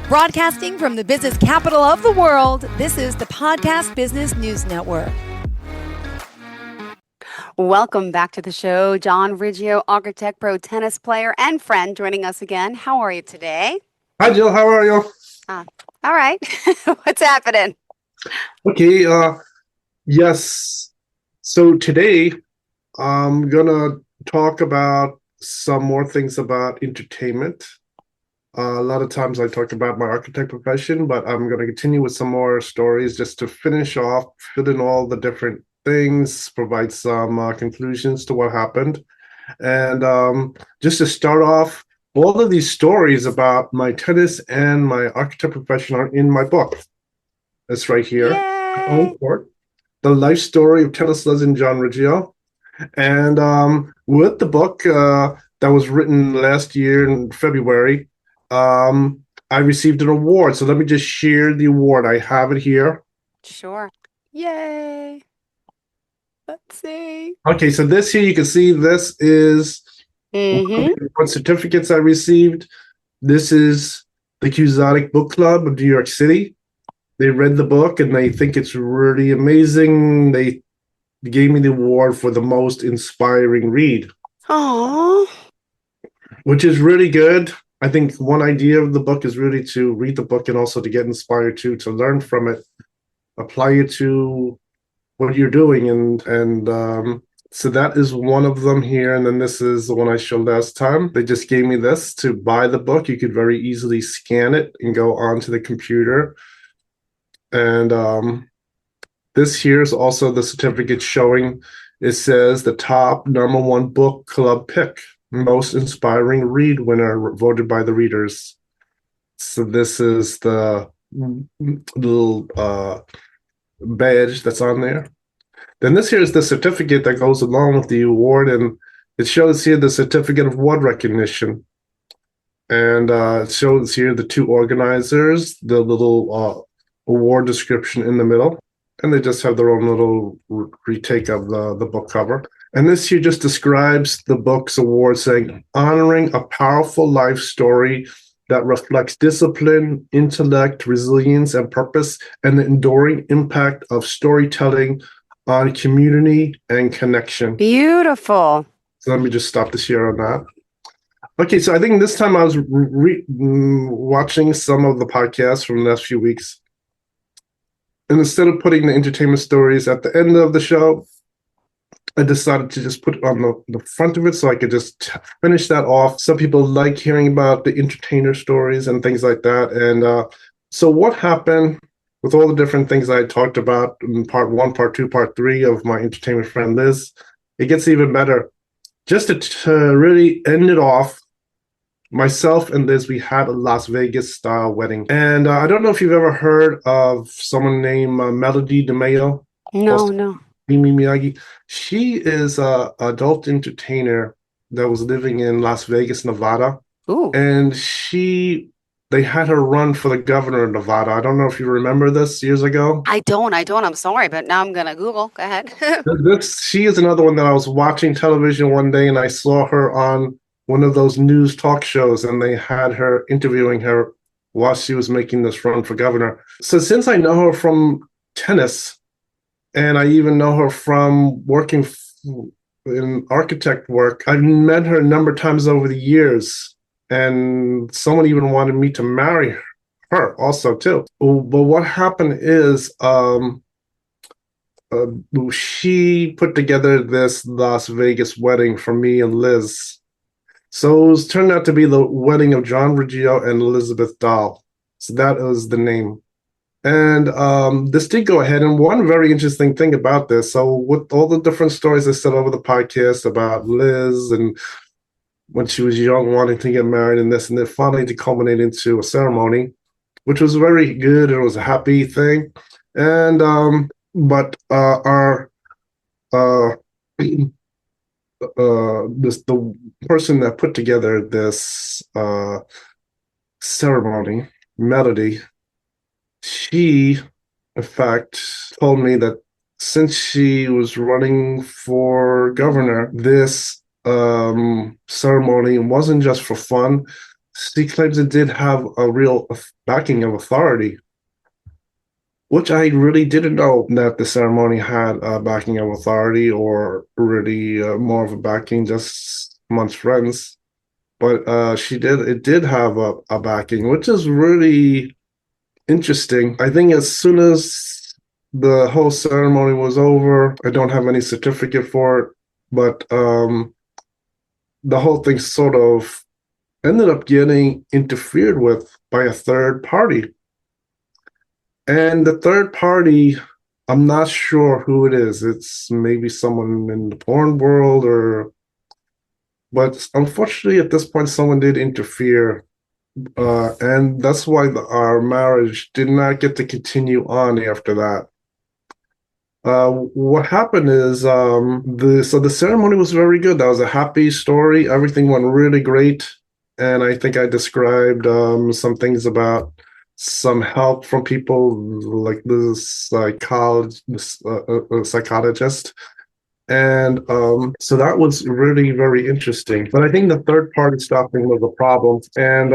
Broadcasting from the business capital of the world, this is the Podcast Business News Network. Welcome back to the show. John Riggio, architect, pro tennis player, and friend joining us again. How are you today? Hi, Jill. How are you? All right. What's happening? Okay. Yes. So today I'm going to talk about some more things about entertainment. A lot of times I talk about my architect profession, but I'm going to continue with some more stories just to finish off, fill in all the different things, provide some conclusions to what happened. And just to start off, all of these stories about my tennis and my architect profession are in my book. It's right here. Yay! The life story of tennis legend John Riggio. And with the book that was written last year in February, I received an award. So let me just share the award. I have it here. Sure. Yay. Let's see. Okay, so this here, you can see this is what certificates I received. This is the Cusatic Book Club of New York City. They read the book and they think it's really amazing. They gave me the award for the most inspiring read. Aww. Which is really good. I think one idea of the book is really to read the book and also to get inspired to learn from it, apply it to what you're doing. And so that is one of them here. And then this is the one I showed last time. They just gave me this to buy the book. You could very easily scan it and go onto the computer. And this here is also the certificate showing, it says the top #1 book club pick, most inspiring read winner voted by the readers. So this is the little badge that's on there. Then this here is the certificate that goes along with the award, and it shows here the certificate of award recognition. And it shows here the two organizers, the little award description in the middle, and they just have their own little retake of the book cover. And this here just describes the book's award, saying, honoring a powerful life story that reflects discipline, intellect, resilience, and purpose, and the enduring impact of storytelling on community and connection. Beautiful. So let me just stop the share on that. Okay, so I think this time I was watching some of the podcasts from the last few weeks. And instead of putting the entertainment stories at the end of the show, I decided to just put it on the front of it so I could just finish that off. Some people like hearing about the entertainer stories and things like that. And so what happened with all the different things I talked about in part 1, part 2, part 3 of my entertainment friend Liz, it gets even better. Just to really end it off, myself and Liz, we had a Las Vegas style wedding. And I don't know if you've ever heard of someone named Melody DeMayo. No. Mimi Miyagi. She is an adult entertainer that was living in Las Vegas, Nevada. Ooh. And they had her run for the governor of Nevada. I don't know if you remember this years ago. I don't. I'm sorry, but now I'm going to Google. Go ahead. She is another one that I was watching television one day and I saw her on one of those news talk shows and they had her interviewing her while she was making this run for governor. So since I know her from tennis, and I even know her from working in architect work, I've met her a number of times over the years. And someone even wanted me to marry her also, too. But what happened is she put together this Las Vegas wedding for me and Liz. So it turned out to be the wedding of John Riggio and Elizabeth Dahl. So that was the name. And this did go ahead. And one very interesting thing about this, so with all the different stories I said over the podcast about Liz and when she was young, wanting to get married and this, and then finally to culminate into a ceremony, which was very good. It was a happy thing. And but the person that put together this ceremony, Melody, she, in fact, told me that since she was running for governor, this ceremony wasn't just for fun, she claims it did have a real backing of authority, which I really didn't know that the ceremony had a backing of authority or really more of a backing just amongst friends. But it did have a backing, which is really interesting. I think as soon as the whole ceremony was over, I don't have any certificate for it, but the whole thing sort of ended up getting interfered with by a third party. And the third party, I'm not sure who it is. It's maybe someone in the porn world but unfortunately at this point, someone did interfere. And that's why our marriage did not get to continue on after that. What happened is the ceremony was very good. That was a happy story. Everything went really great. And I think I described some things about some help from people like this psychologist. And so that was really very interesting. But I think the third party stopping was a problem. And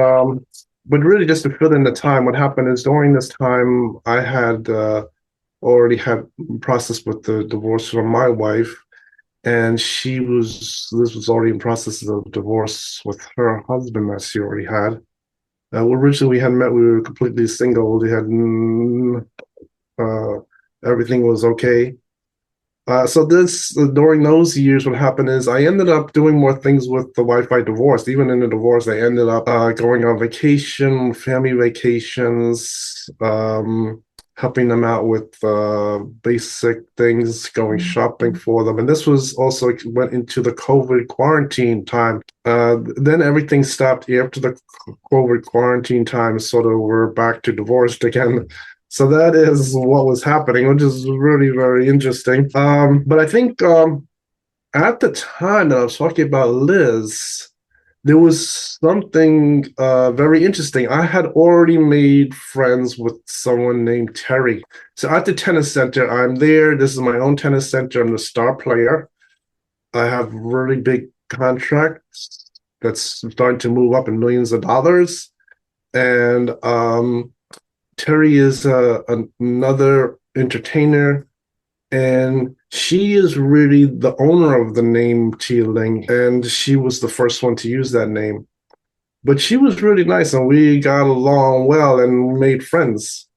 but really just to fill in the time, what happened is during this time I had already had process with the divorce from my wife, and this was already in process of divorce with her husband that she already had. Originally we had met, we were completely single. We had everything was okay. So during those years, what happened is I ended up doing more things with the wife I divorced. Even in the divorce, I ended up going on vacation, family vacations, helping them out with basic things, going shopping for them. And this was also went into the COVID quarantine time. Then everything stopped after the COVID quarantine time. Sort of we're back to divorced again. So that is what was happening, which is really very interesting. But I think at the time that I was talking about Liz, there was something very interesting. I had already made friends with someone named Terry. So at the tennis center, I'm there. This is my own tennis center. I'm the star player. I have really big contracts that's starting to move up in millions of dollars. And Terry is another entertainer, and she is really the owner of the name Tia Ling, and she was the first one to use that name. But she was really nice, and we got along well and made friends.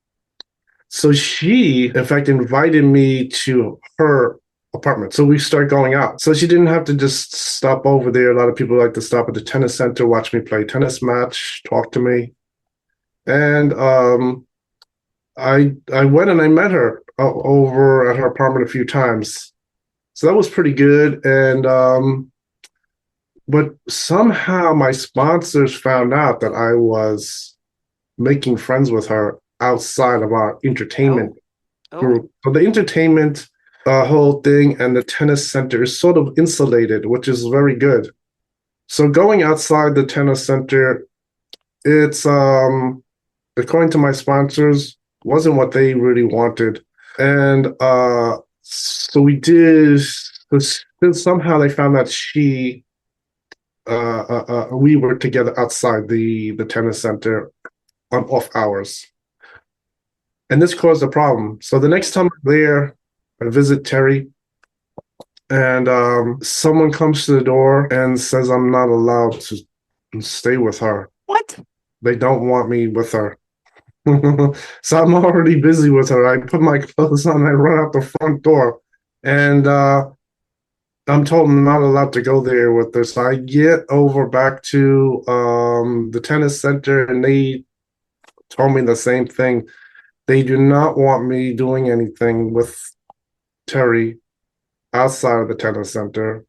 So she, in fact, invited me to her apartment. So we start going out. So she didn't have to just stop over there. A lot of people like to stop at the tennis center, watch me play tennis match, talk to me. And I went and I met her over at her apartment a few times. So that was pretty good. And but somehow my sponsors found out that I was making friends with her outside of our entertainment group. So the entertainment whole thing and the tennis center is sort of insulated, which is very good. So going outside the tennis center, it's according to my sponsors, wasn't what they really wanted. And so we did, somehow they found that we were together outside the tennis center on off hours. And this caused a problem. So the next time I'm there, I visit Terry, and someone comes to the door and says I'm not allowed to stay with her. What? They don't want me with her. So I'm already busy with her. I put my clothes on, I run out the front door, and I'm told I'm not allowed to go there with her. So I get over back to the tennis center, and they told me the same thing. They do not want me doing anything with Terry outside of the tennis center.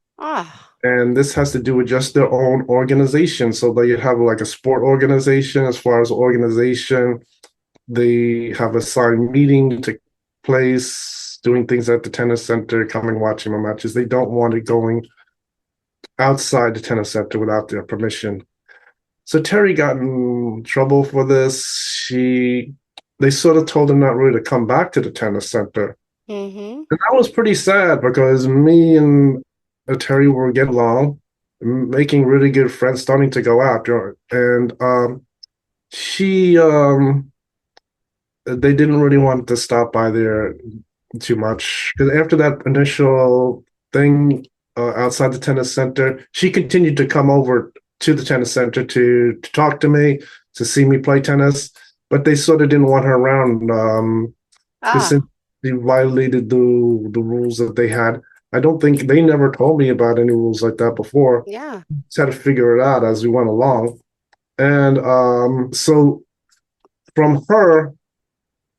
And this has to do with just their own organization. So they have like a sport organization. As far as organization, they have assigned meeting to take place, doing things at the tennis center, coming watching my matches. They don't want it going outside the tennis center without their permission. So Terry got in trouble for this. They sort of told him not really to come back to the tennis center. Mm-hmm. And that was pretty sad because me and Terry were getting along, making really good friends, starting to go out. And she, they didn't really want to stop by there too much because after that initial thing outside the tennis center, she continued to come over to the tennis center to talk to me, to see me play tennis, but they sort of didn't want her around because Ah, since she violated the rules that they had. I don't think they never told me about any rules like that before. yeah. Just had to figure it out as we went along. And so from her,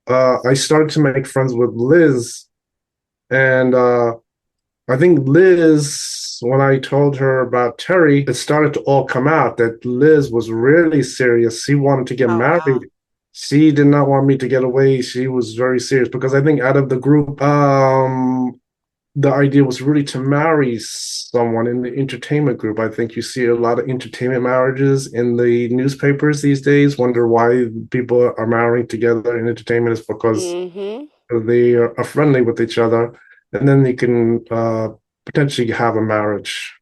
I started to make friends with Liz. And I think Liz, when I told her about Terry, it started to all come out that Liz was really serious. She wanted to get Oh, wow. married. She did not want me to get away. She was very serious because I think out of the group, the idea was really to marry someone in the entertainment group. I think you see a lot of entertainment marriages in the newspapers these days. Wonder why people are marrying together in entertainment is because Mm-hmm. they are friendly with each other, and then they can potentially have a marriage.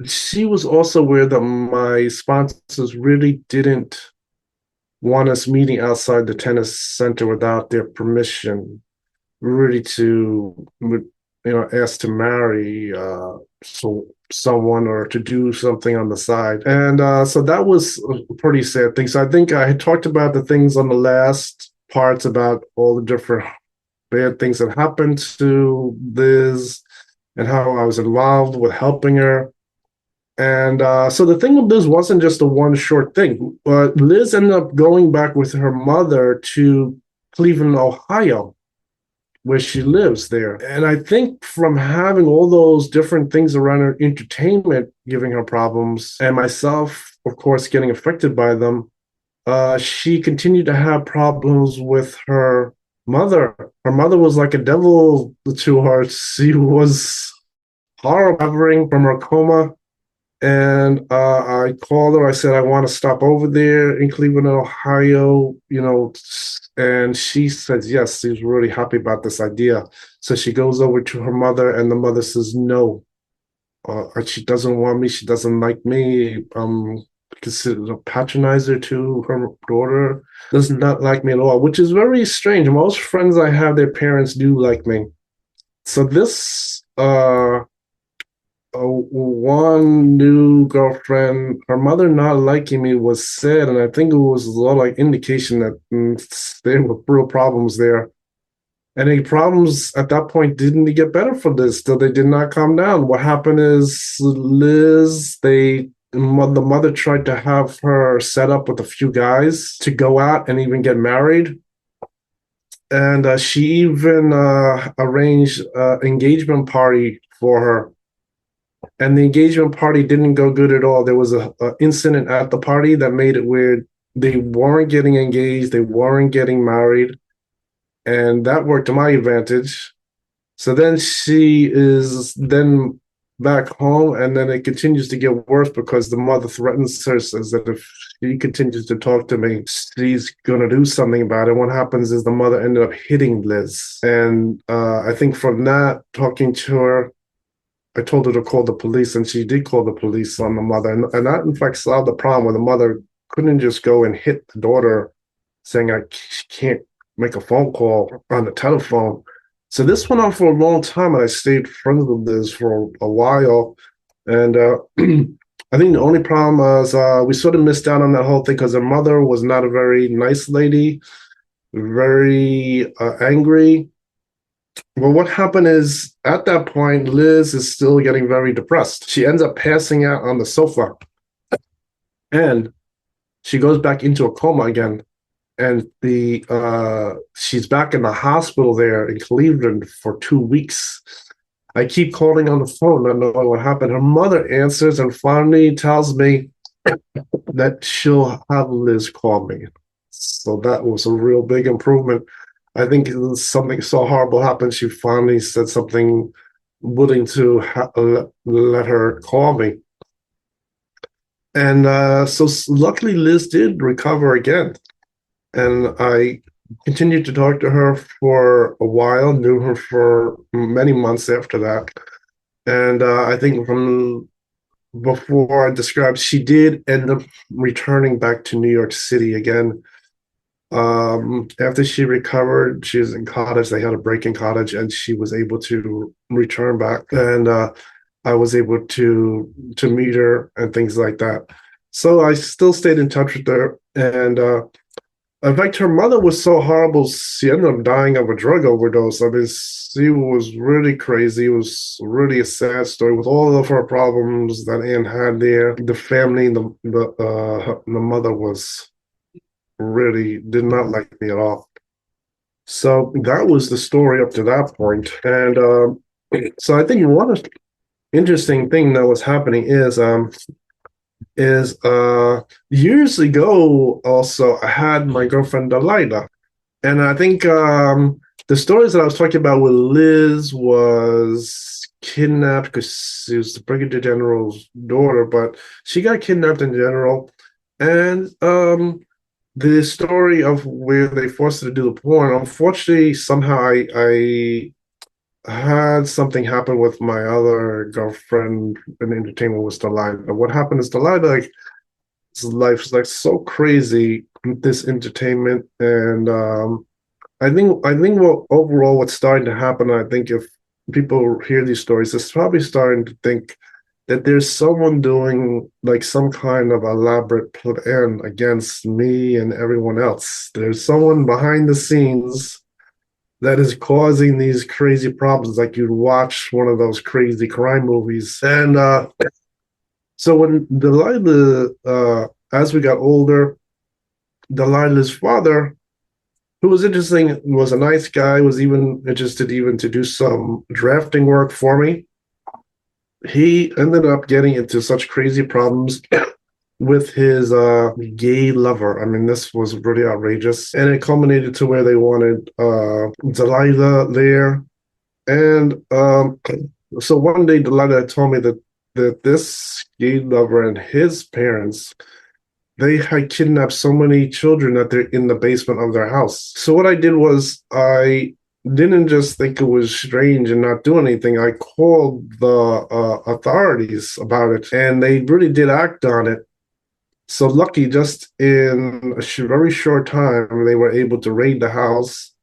She was also aware that my sponsors really didn't want us meeting outside the tennis center without their permission, really to ask to marry someone or to do something on the side. And so that was a pretty sad thing. So I think I had talked about the things on the last parts about all the different bad things that happened to Liz and how I was involved with helping her. And so the thing with Liz wasn't just a one short thing, but Liz ended up going back with her mother to Cleveland, Ohio, where she lives there. And I think from having all those different things around her entertainment giving her problems, and myself, of course, getting affected by them, she continued to have problems with her mother. Her mother was like a devil to her. She was horrible, recovering from her coma. And I called her. I said, I want to stop over there in Cleveland, Ohio, and she says, yes, she's really happy about this idea. So she goes over to her mother, and the mother says, no, she doesn't want me. She doesn't like me. Considered a patronizer to her daughter, does not like me at all, which is very strange. Most friends I have, their parents do like me. So this one new girlfriend, her mother not liking me was sad, and I think it was a lot like indication that there were real problems there. And the problems at that point didn't get better for Liz. Still, they did not calm down. What happened is the mother tried to have her set up with a few guys to go out and even get married. And she even arranged an engagement party for her. And the engagement party didn't go good at all. There was a incident at the party that made it weird. They weren't getting engaged. They weren't getting married. And that worked to my advantage. So then she is then back home, and then it continues to get worse because the mother threatens her, says that if she continues to talk to me, she's going to do something about it. What happens is the mother ended up hitting Liz. And I think from that, talking to her, I told her to call the police, and she did call the police on the mother. And that, in fact, solved the problem where the mother couldn't just go and hit the daughter saying, I can't make a phone call on the telephone. So this went on for a long time, and I stayed friends with Liz for a while. And I think the only problem was we sort of missed out on that whole thing because her mother was not a very nice lady, very angry. Well, what happened is at that point, Liz is still getting very depressed. She ends up passing out on the sofa, and she goes back into a coma again. And she's back in the hospital there in Cleveland for 2 weeks. I keep calling on the phone, not knowing what happened. Her mother answers and finally tells me that she'll have Liz call me. So that was a real big improvement. I think something so horrible happened. She finally said something willing to let her call me. And so luckily Liz did recover again. And I continued to talk to her for a while, knew her for many months after that. And I think from before I described, she did end up returning back to New York City again. After she recovered, she was in college. They had a break in college, and she was able to return back. And I was able to meet her and things like that. So I still stayed in touch with her. And in fact, her mother was so horrible, she ended up dying of a drug overdose. I mean, she was really crazy. It was really a sad story with all of her problems that Anne had there. The family, the mother was really did not like me at all. So that was the story up to that point. And so I think one interesting thing that was happening is years ago also I had my girlfriend Delilah, and I think the stories that I was talking about with Liz was kidnapped because she was the Brigadier General's daughter, but she got kidnapped in general. And the story of where they forced her to do the porn, unfortunately, somehow I had something happen with my other girlfriend in entertainment with Delilah. What happened is Delilah, like, life's like so crazy with this entertainment, and I think what overall what's starting to happen, I think if people hear these stories, it's probably starting to think that there's someone doing like some kind of elaborate plan against me and everyone else. There's someone behind the scenes that is causing these crazy problems, like you'd watch one of those crazy crime movies. And so when Delilah, as we got older, Delilah's father, who was interesting, was a nice guy, was even interested even to do some drafting work for me. He ended up getting into such crazy problems with his gay lover. I mean, this was really outrageous. And it culminated to where they wanted Delilah there. And so one day Delilah told me that this gay lover and his parents, they had kidnapped so many children that they're in the basement of their house. So what I did was I didn't just think it was strange and not do anything. I called the authorities about it, and they really did act on it. So lucky, just in a very short time, they were able to raid the house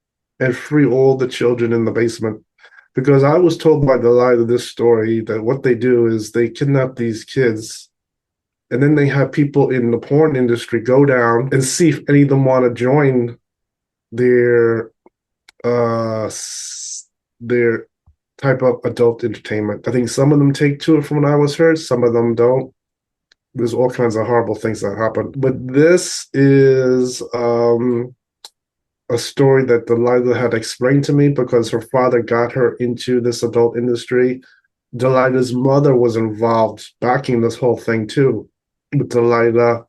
and free all the children in the basement. Because I was told by Delilah this story that what they do is they kidnap these kids, and then they have people in the porn industry go down and see if any of them want to join their type of adult entertainment. I think some of them take to it from what I was heard, some of them don't. There's all kinds of horrible things that happen. But this is a story that Delilah had explained to me because her father got her into this adult industry. Delilah's mother was involved backing this whole thing too, with Delilah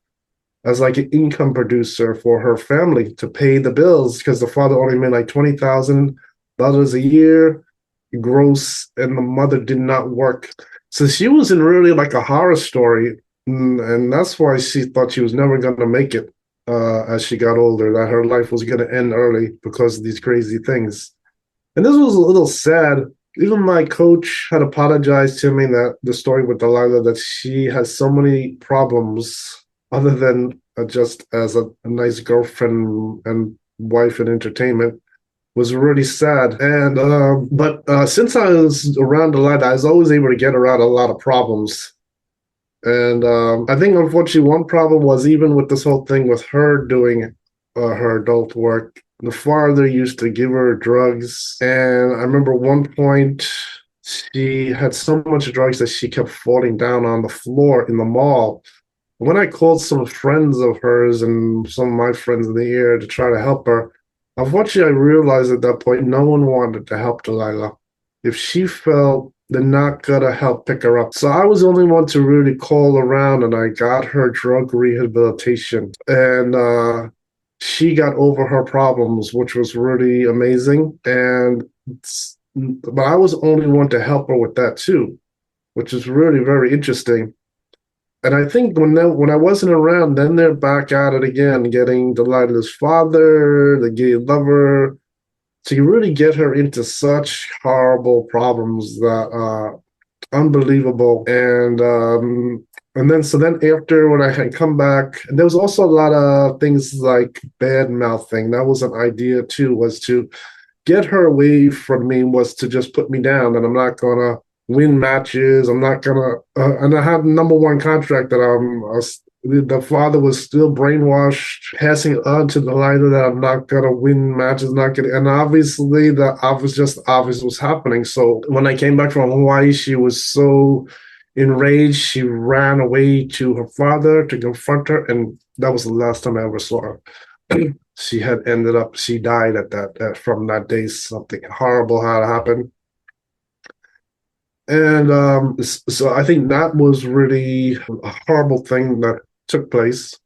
as like an income producer for her family to pay the bills, because the father only made like $20,000 a year gross, and the mother did not work. So she was in really like a horror story, and that's why she thought she was never going to make it as she got older, that her life was going to end early because of these crazy things. And this was a little sad. Even my coach had apologized to me that the story with Delilah, that she has so many problems other than just as a nice girlfriend and wife in entertainment, was really sad. And but since I was around Delilah, I was always able to get around a lot of problems. And I think, unfortunately, one problem was even with this whole thing with her doing her adult work, the father used to give her drugs. And I remember one point she had so much drugs that she kept falling down on the floor in the mall. When I called some friends of hers and some of my friends in the area to try to help her, unfortunately, I realized at that point no one wanted to help Delilah. If she fell, they're not gonna help pick her up. So I was the only one to really call around, and I got her drug rehabilitation. And she got over her problems, which was really amazing. But I was the only one to help her with that too, which is really very interesting. And I think when I wasn't around, then they're back at it again, getting Delilah's father, the gay lover, to really get her into such horrible problems that unbelievable. And then after when I had come back, and there was also a lot of things like bad mouthing. That was an idea too, was to get her away from me, was to just put me down, and I'm not gonna win matches. I'm not gonna, and I had number one contract that the father was still brainwashed, passing it on to the lighter that I'm not gonna win matches, not gonna, and obviously the obvious was happening. So when I came back from Hawaii, she was so enraged, she ran away to her father to confront her, and that was the last time I ever saw her. She died from that day. Something horrible had happened. And so I think that was really a horrible thing that took place.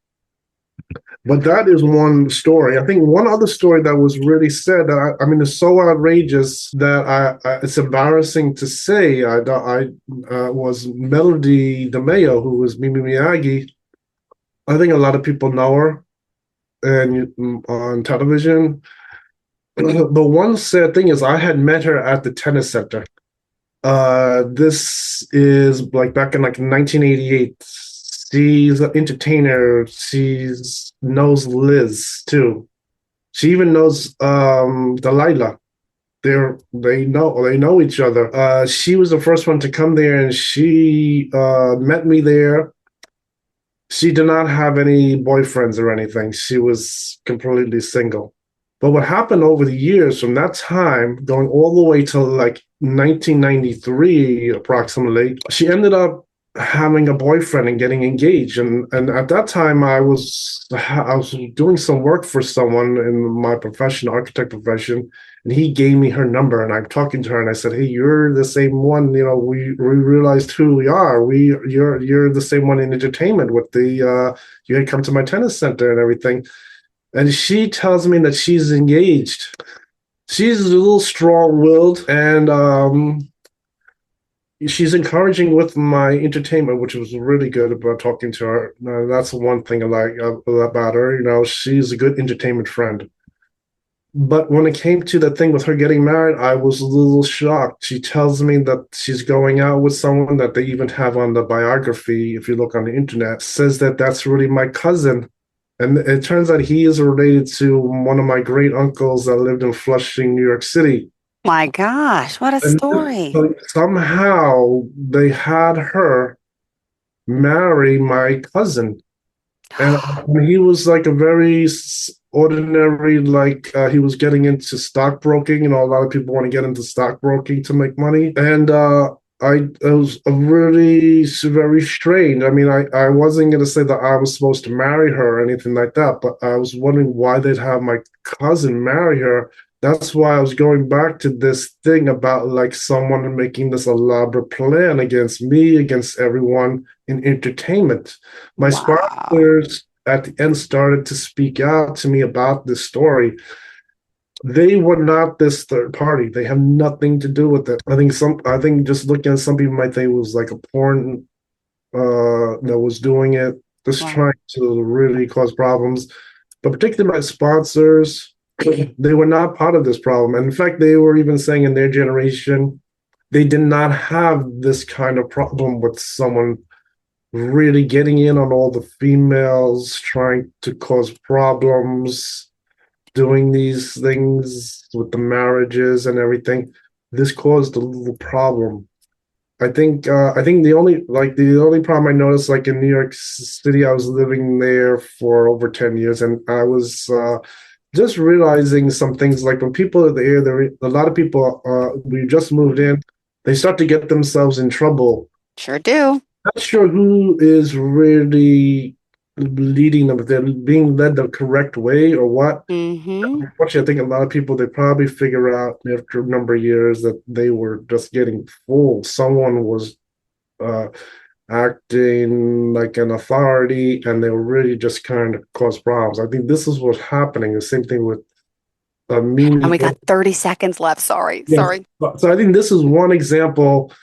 But that is one story. I think one other story that was really sad, that I mean, it's so outrageous that it's embarrassing to say. Was Melody DeMeo, who was Mimi Miyagi. I think a lot of people know her and on television. The one sad thing is I had met her at the tennis center. This is like back in like 1988. She's an entertainer. She knows Liz too. She even knows Delilah. They know each other. She was the first one to come there, and she met me there. She did not have any boyfriends or anything. She was completely single. But what happened over the years from that time, going all the way to like 1993 approximately, she ended up having a boyfriend and getting engaged. And at that time, I was doing some work for someone in my profession, architect profession, and he gave me her number. And I'm talking to her, and I said, "Hey, you're the same one. You know, we realized who we are. You're the same one in entertainment with the you had come to my tennis center and everything." And she tells me that she's engaged. She's a little strong-willed, and she's encouraging with my entertainment, which was really good about talking to her. That's the one thing I like about her. You know, she's a good entertainment friend. But when it came to the thing with her getting married, I was a little shocked. She tells me that she's going out with someone that they even have on the biography, if you look on the internet, says that that's really my cousin. And it turns out he is related to one of my great uncles that lived in Flushing, New York City. My gosh, what a story. So somehow they had her marry my cousin. And he was like a very ordinary, he was getting into stockbroking. You know, a lot of people want to get into stockbroking to make money. And it was a really very strange. I mean, I wasn't going to say that I was supposed to marry her or anything like that, but I was wondering why they'd have my cousin marry her. That's why I was going back to this thing about like someone making this elaborate plan against me, against everyone in entertainment. My sponsors at the end started to speak out to me about this story. They were not this third party. They have nothing to do with it. I think just looking at some people might think it was like a porn that was doing it, just trying to really cause problems. But particularly my sponsors, they were not part of this problem. And in fact, they were even saying in their generation, they did not have this kind of problem with someone really getting in on all the females, trying to cause problems, doing these things with the marriages and everything. This caused a little problem. I think the only problem I noticed, like in New York City, I was living there for over 10 years, and I was just realizing some things, like when people are there, a lot of people, we just moved in, they start to get themselves in trouble. Sure do. Not sure who is really leading them, if they're being led the correct way or what. Mm-hmm. Unfortunately, I think a lot of people, they probably figure out after a number of years that they were just getting fooled. Someone was acting like an authority, and they were really just kind of cause problems. I think this is what's happening. The same thing with Mimi. And we got 30 seconds left. Sorry. Yes. Sorry. So I think this is one example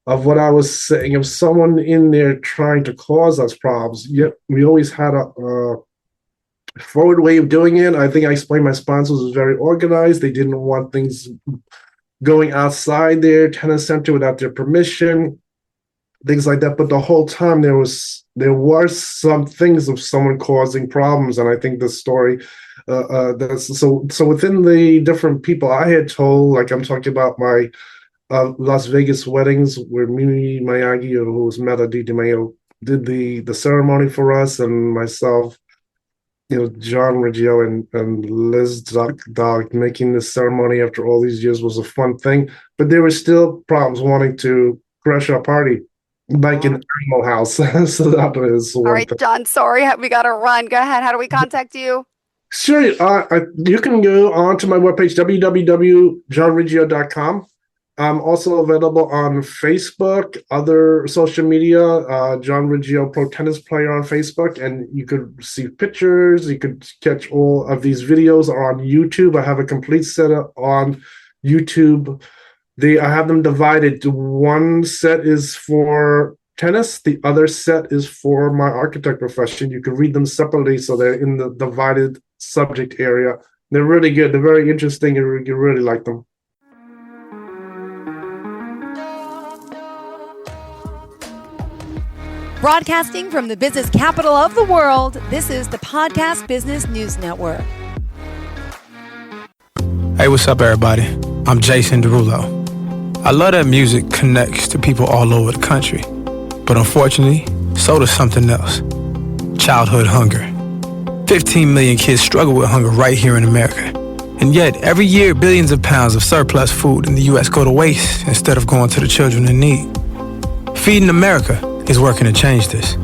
of what I was saying, of someone in there trying to cause us problems. Yet we always had a forward way of doing it. I think I explained my sponsors was very organized. They didn't want things going outside their tennis center without their permission, things like that. But the whole time there were some things of someone causing problems, and I think the story. So within the different people I had told, like I'm talking about my Las Vegas weddings where Mimi Miyagi, who was Melody DeMayo, did the ceremony for us, and myself, John Riggio and Liz Dog making this ceremony after all these years was a fun thing. But there were still problems wanting to crash our party, like in Animal House. So that was All right, John, sorry, we got to run. Go ahead. How do we contact you? Sure. You can go on to my webpage, www.johnriggio.com. I'm also available on Facebook, other social media, John Riggio Pro Tennis Player on Facebook, and you could see pictures. You could catch all of these videos are on YouTube. I have a complete setup on YouTube. I have them divided. One set is for tennis. The other set is for my architect profession. You can read them separately, so they're in the divided subject area. They're really good. They're very interesting. You really like them. Broadcasting from the business capital of the world, this is the Podcast Business News Network. Hey, what's up, everybody? I'm Jason Derulo. I love that music connects to people all over the country. But unfortunately, so does something else. Childhood hunger. 15 million kids struggle with hunger right here in America. And yet, every year, billions of pounds of surplus food in the U.S. go to waste instead of going to the children in need. Feeding America is working to change this.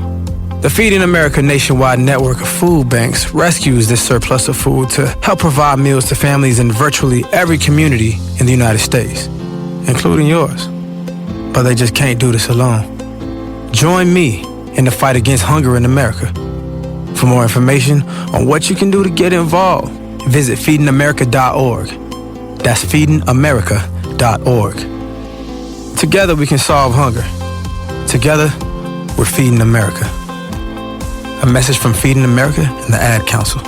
The Feeding America nationwide network of food banks rescues this surplus of food to help provide meals to families in virtually every community in the United States, including yours. But they just can't do this alone. Join me in the fight against hunger in America. For more information on what you can do to get involved, visit feedingamerica.org. That's feedingamerica.org. Together we can solve hunger. Together, we're Feeding America. A message from Feeding America and the Ad Council.